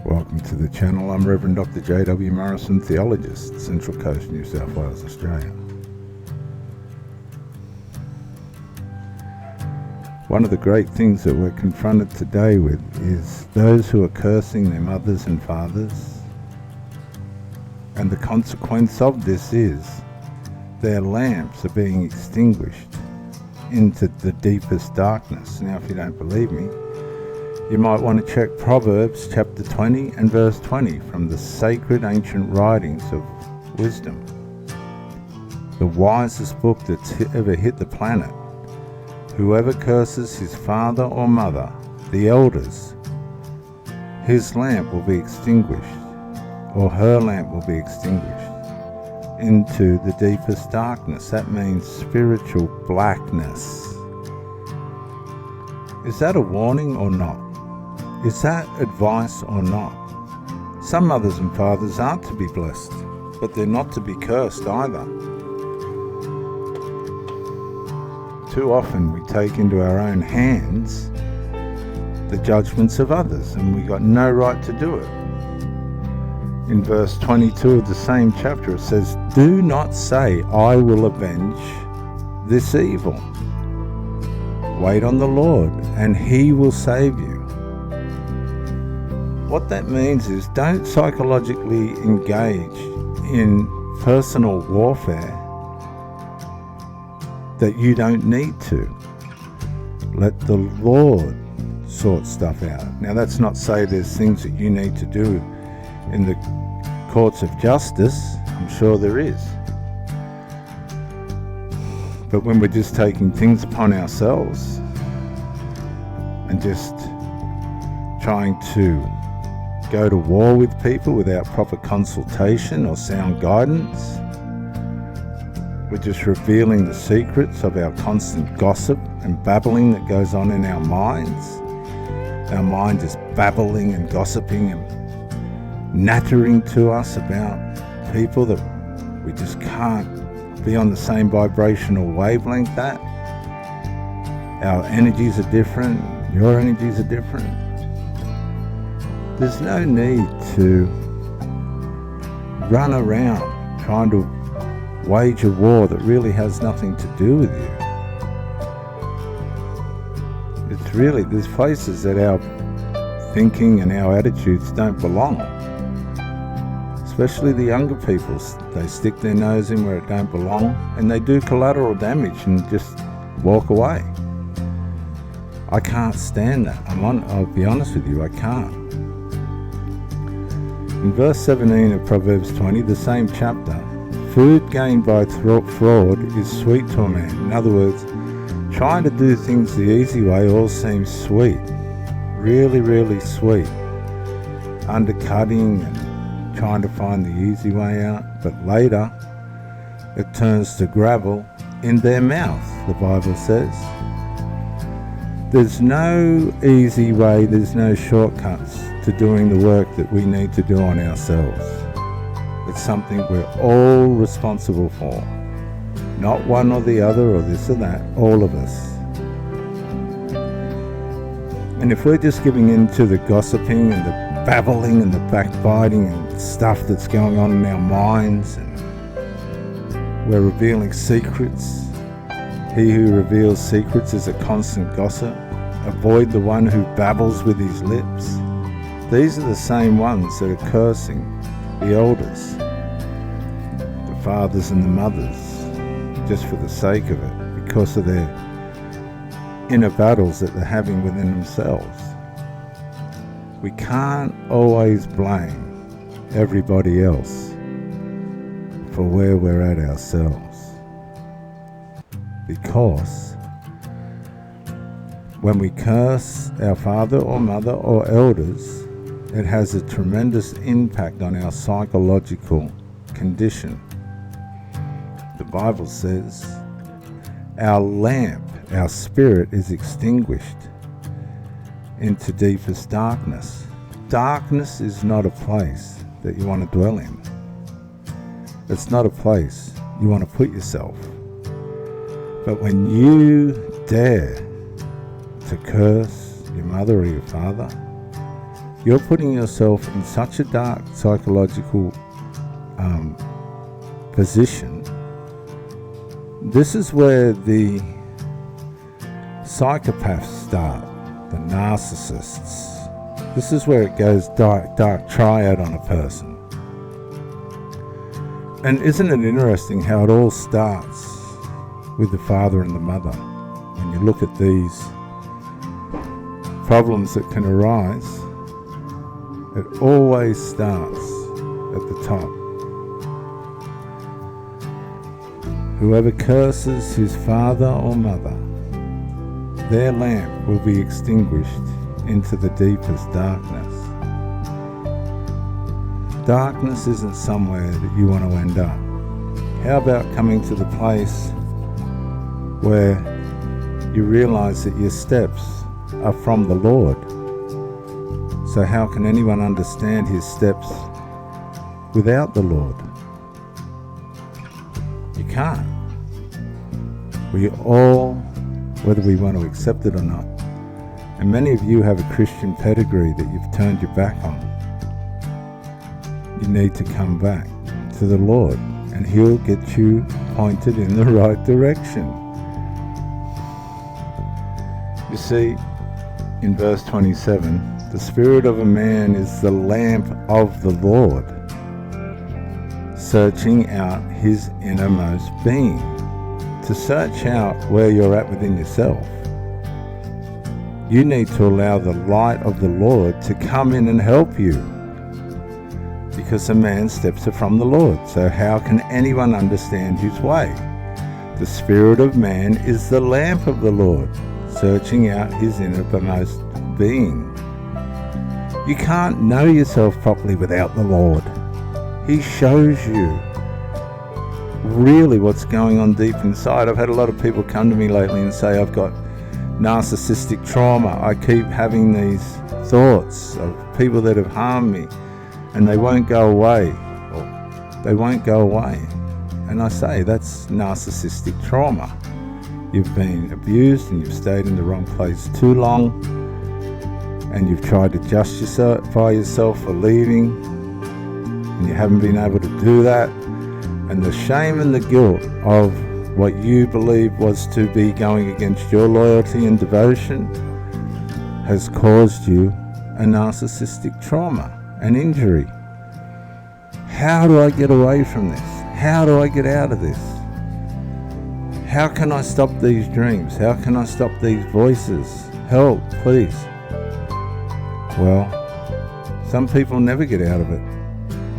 Welcome to the channel. I'm Reverend Dr. J.W. Morrison, theologist, Central Coast, New South Wales, Australia. One of the great things that we're confronted today with is those who are cursing their mothers and fathers, and the consequence of this is their lamps are being extinguished into the deepest darkness. Now, if you don't believe me, you might want to check Proverbs chapter 20 and verse 20 from the sacred ancient writings of wisdom. The wisest book that's ever hit the planet. Whoever curses his father or mother, the elders, his lamp will be extinguished, or her lamp will be extinguished into the deepest darkness. That means spiritual blackness. Is that a warning or not? Is that advice or not? Some mothers and fathers aren't to be blessed, but they're not to be cursed either. Too often we take into our own hands the judgments of others, and we got no right to do it. In verse 22 of the same chapter it says, "Do not say, 'I will avenge this evil.' Wait on the Lord, and He will save you." What that means is, don't psychologically engage in personal warfare that you don't need to. Let the Lord sort stuff out. Now, that's not say there's things that you need to do in the courts of justice. I'm sure there is. But when we're just taking things upon ourselves and just trying to go to war with people without proper consultation or sound guidance, we're just revealing the secrets of our constant gossip and babbling that goes on in our minds. Our mind is babbling and gossiping and nattering to us about people that we just can't be on the same vibrational wavelength at. Our energies are different, your energies are different. There's no need to run around trying to wage a war that really has nothing to do with you. It's really, there's places that our thinking and our attitudes don't belong. Especially the younger people, they stick their nose in where it don't belong, and they do collateral damage and just walk away. I can't stand that. I'll be honest with you, I can't. In verse 17 of Proverbs 20, the same chapter, food gained by fraud is sweet to a man. In other words, trying to do things the easy way all seems sweet. Really, really sweet. Undercutting and trying to find the easy way out. But later, it turns to gravel in their mouth, the Bible says. There's no easy way, there's no shortcuts to doing the work that we need to do on ourselves. It's something we're all responsible for. Not one or the other or this or that, all of us. And if we're just giving in to the gossiping and the babbling and the backbiting and stuff that's going on in our minds, and we're revealing secrets, he who reveals secrets is a constant gossip. Avoid the one who babbles with his lips. These are the same ones that are cursing the elders, the fathers and the mothers, just for the sake of it, because of their inner battles that they're having within themselves. We can't always blame everybody else for where we're at ourselves, because when we curse our father or mother or elders, it has a tremendous impact on our psychological condition. The Bible says our lamp, our spirit, is extinguished into deepest darkness. Darkness is not a place that you want to dwell in. It's not a place you want to put yourself. But when you dare to curse your mother or your father, You're putting yourself in such a dark psychological position. This is where the psychopaths start, the narcissists. This is where it goes dark triad on a person. And isn't it interesting how it all starts with the father and the mother? When you look at these problems that can arise, it always starts at the top. Whoever curses his father or mother, their lamp will be extinguished into the deepest darkness. Darkness isn't somewhere that you want to end up. How about coming to the place where you realize that your steps are from the Lord? So how can anyone understand his steps without the Lord? You can't. We all, whether we want to accept it or not, and many of you have a Christian pedigree that you've turned your back on. You need to come back to the Lord, and He'll get you pointed in the right direction. You see, in verse 27, the spirit of a man is the lamp of the Lord, searching out his innermost being. To search out where you're at within yourself, you need to allow the light of the Lord to come in and help you. Because a man's steps are from the Lord, so how can anyone understand his way? The spirit of man is the lamp of the Lord, searching out his innermost being. You can't know yourself properly without the Lord. He shows you really what's going on deep inside. I've had a lot of people come to me lately and say, I've got narcissistic trauma. I keep having these thoughts of people that have harmed me, and they won't go away. They won't go away. And I say, that's narcissistic trauma. You've been abused and you've stayed in the wrong place too long, and you've tried to justify yourself for leaving, and you haven't been able to do that. And the shame and the guilt of what you believe was to be going against your loyalty and devotion has caused you a narcissistic trauma, an injury. How do I get away from this? How do I get out of this? How can I stop these dreams? How can I stop these voices? Help, please. Well, some people never get out of it.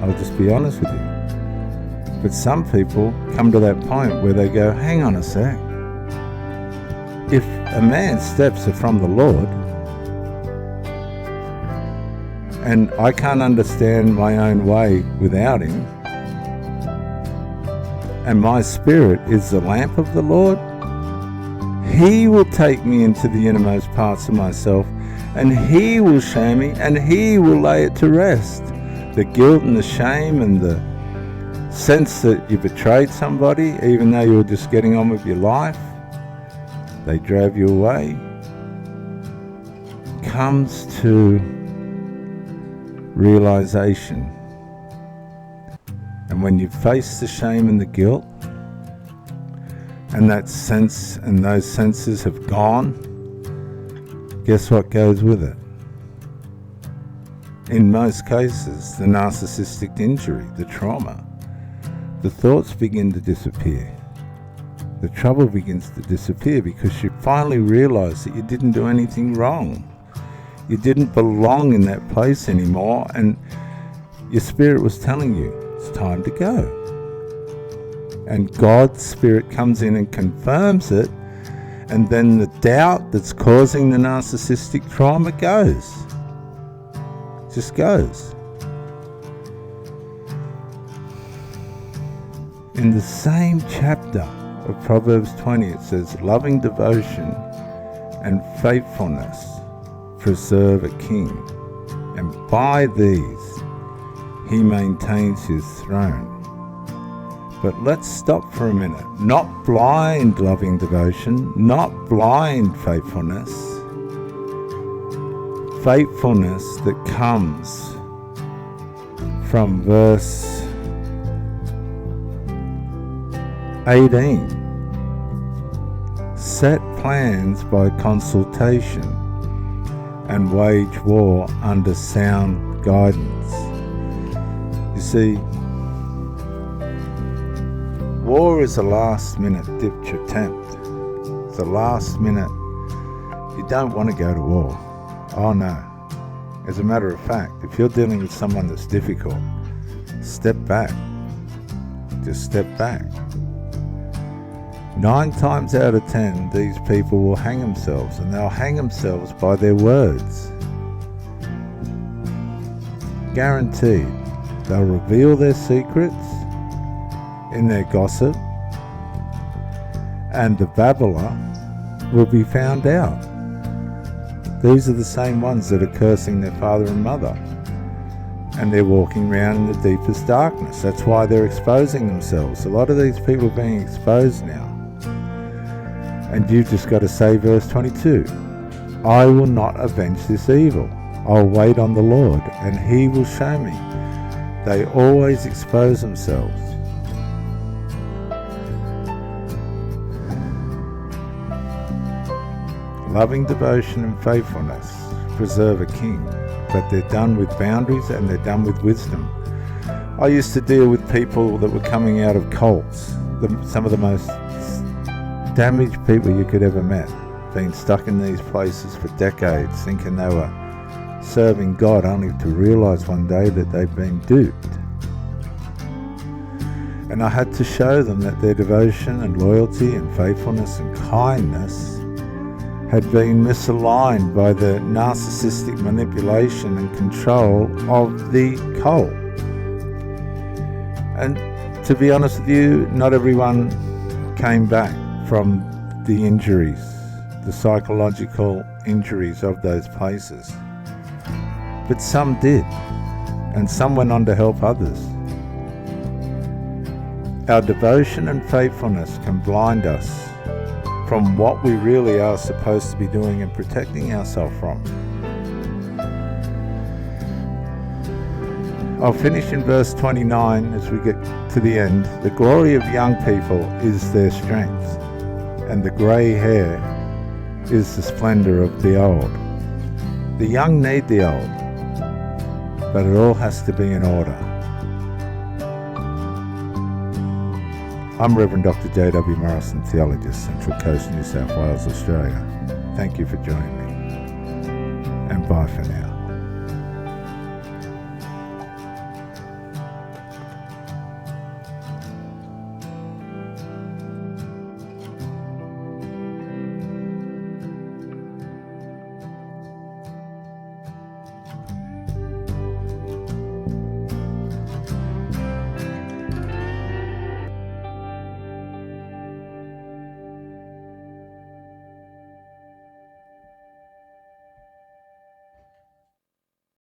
I'll just be honest with you. But some people come to that point where they go, hang on a sec. If a man's steps are from the Lord, and I can't understand my own way without Him, and my spirit is the lamp of the Lord, He will take me into the innermost parts of myself, and He will show me, and He will lay it to rest. The guilt and the shame and the sense that you betrayed somebody, even though you were just getting on with your life, they drove you away, comes to realization. And when you face the shame and the guilt, and that sense and those senses have gone, guess what goes with it? In most cases, the narcissistic injury, the trauma. The thoughts begin to disappear. The trouble begins to disappear because you finally realize that you didn't do anything wrong. You didn't belong in that place anymore, and your spirit was telling you, it's time to go. And God's Spirit comes in and confirms it, and then the doubt that's causing the narcissistic trauma goes. Just goes. In the same chapter of Proverbs 20, it says, loving devotion and faithfulness preserve a king, and by these he maintains his throne. But let's stop for a minute. Not blind loving devotion, not blind faithfulness, faithfulness that comes from verse 18. Set plans by consultation and wage war under sound guidance. You see, war is a last-minute ditch attempt. It's a last-minute. You don't want to go to war. Oh no. As a matter of fact, if you're dealing with someone that's difficult, step back. Just step back. 9 times out of 10, these people will hang themselves, and they'll hang themselves by their words. Guaranteed. They'll reveal their secrets in their gossip, and the babbler will be found out. These are the same ones that are cursing their father and mother, and they're walking around in the deepest darkness. That's why they're exposing themselves. A lot of these people are being exposed now. And you've just got to say verse 22, I will not avenge this evil. I'll wait on the Lord, and he will show me. They always expose themselves. Loving devotion and faithfulness preserve a king, but they're done with boundaries and they're done with wisdom. I used to deal with people that were coming out of cults, some of the most damaged people you could ever met, being stuck in these places for decades, thinking they were serving God, only to realize one day that they'd been duped. And I had to show them that their devotion and loyalty and faithfulness and kindness had been misaligned by the narcissistic manipulation and control of the cult. And to be honest with you, not everyone came back from the injuries, the psychological injuries of those places. But some did, and some went on to help others. Our devotion and faithfulness can blind us from what we really are supposed to be doing and protecting ourselves from. I'll finish in verse 29 as we get to the end. The glory of young people is their strength, and the grey hair is the splendor of the old. The young need the old, but it all has to be in order. I'm Reverend Dr. J.W. Morrison, theologist, Central Coast, New South Wales, Australia. Thank you for joining me, and bye for now.